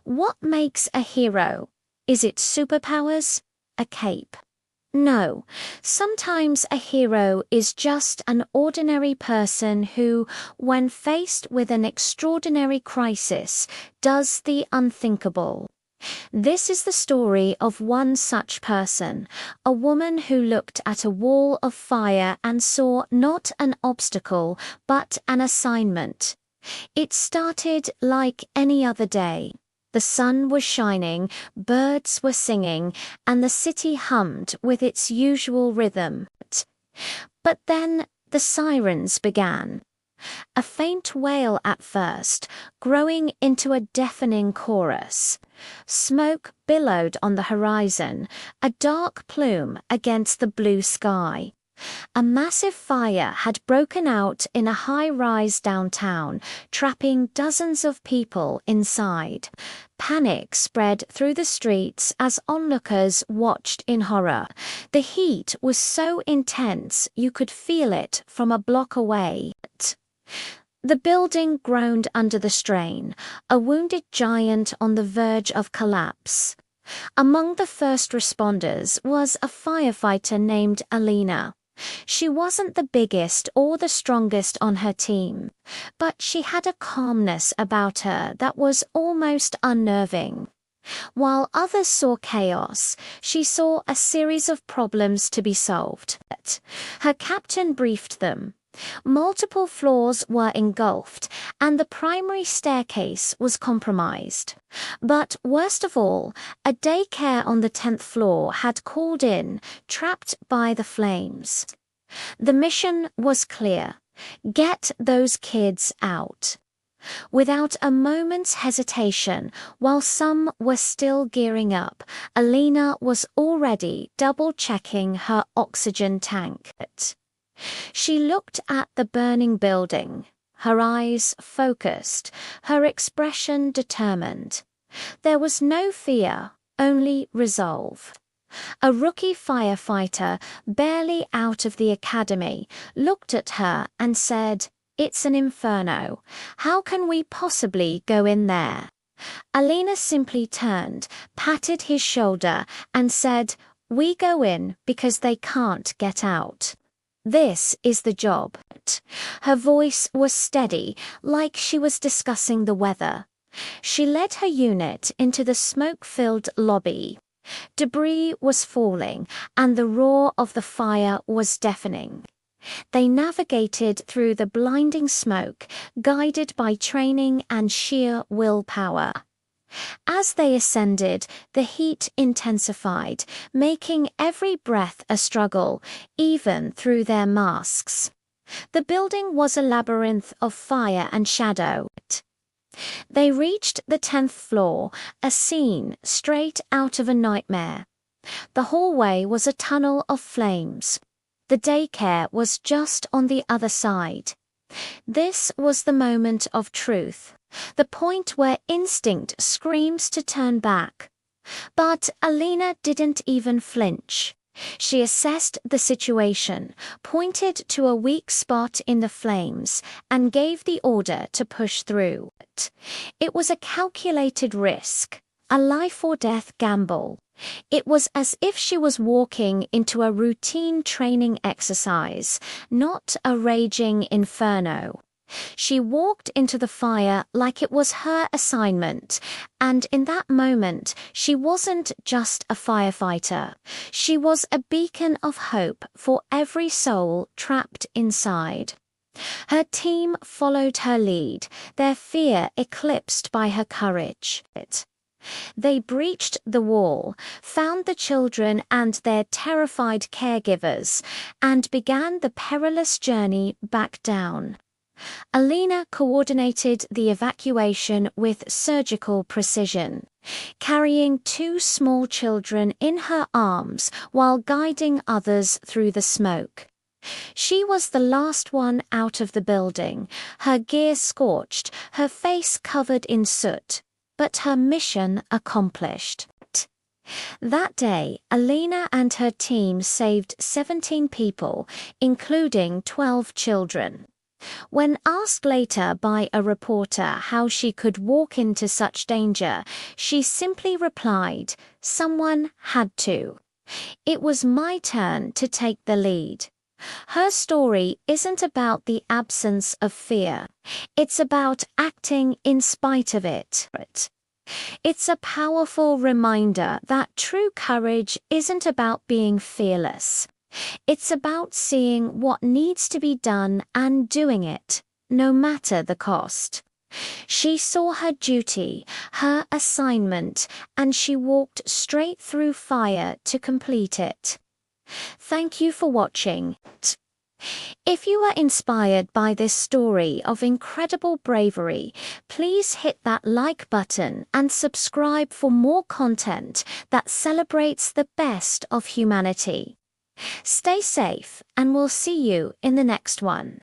What makes a hero? Is it superpowers? A cape? No, sometimes a hero is just an ordinary person who, when faced with an extraordinary crisis, does the unthinkable. This is the story of one such person, a woman who looked at a wall of fire and saw not an obstacle, but an assignment. It started like any other day. The sun was shining, birds were singing, and the city hummed with its usual rhythm. But then the sirens began. A faint wail at first, growing into a deafening chorus. Smoke billowed on the horizon, a dark plume against the blue sky. A massive fire had broken out in a high-rise downtown, trapping dozens of people inside. Panic spread through the streets as onlookers watched in horror. The heat was so intense you could feel it from a block away. The building groaned under the strain, a wounded giant on the verge of collapse. Among the first responders was a firefighter named Alina. She wasn't the biggest or the strongest on her team, but she had a calmness about her that was almost unnerving. While others saw chaos, she saw a series of problems to be solved. Her captain briefed them. Multiple floors were engulfed, and the primary staircase was compromised. But worst of all, a daycare on the 10th floor had called in, trapped by the flames. The mission was clear: get those kids out. Without a moment's hesitation, while some were still gearing up, Alina was already double-checking her oxygen tank. She looked at the burning building, her eyes focused, her expression determined. There was no fear, only resolve. A rookie firefighter, barely out of the academy, looked at her and said, "It's an inferno. How can we possibly go in there?" Alina simply turned, patted his shoulder, and said, "We go in because they can't get out. This is the job." Her voice was steady, like she was discussing the weather. She led her unit into the smoke-filled lobby. Debris was falling, and the roar of the fire was deafening. They navigated through the blinding smoke, guided by training and sheer willpower. As they ascended, the heat intensified, making every breath a struggle, even through their masks. The building was a labyrinth of fire and shadow. They reached the 10th floor, a scene straight out of a nightmare. The hallway was a tunnel of flames. The daycare was just on the other side. This was the moment of truth, the point where instinct screams to turn back. But Alina didn't even flinch. She assessed the situation, pointed to a weak spot in the flames, and gave the order to push through. It was a calculated risk, a life-or-death gamble. It was as if she was walking into a routine training exercise, not a raging inferno. She walked into the fire like it was her assignment, and in that moment, she wasn't just a firefighter. She was a beacon of hope for every soul trapped inside. Her team followed her lead, their fear eclipsed by her courage. They breached the wall, found the children and their terrified caregivers, and began the perilous journey back down. Alina coordinated the evacuation with surgical precision, carrying 2 small children in her arms while guiding others through the smoke. She was the last one out of the building, her gear scorched, her face covered in soot, but her mission accomplished. That day, Alina and her team saved 17 people, including 12 children. When asked later by a reporter how she could walk into such danger, she simply replied, "Someone had to. It was my turn to take the lead." Her story isn't about the absence of fear. It's about acting in spite of it. It's a powerful reminder that true courage isn't about being fearless. It's about seeing what needs to be done and doing it, no matter the cost. She saw her duty, her assignment, and she walked straight through fire to complete it. Thank you for watching. If you are inspired by this story of incredible bravery, please hit that like button and subscribe for more content that celebrates the best of humanity. Stay safe, and we'll see you in the next one.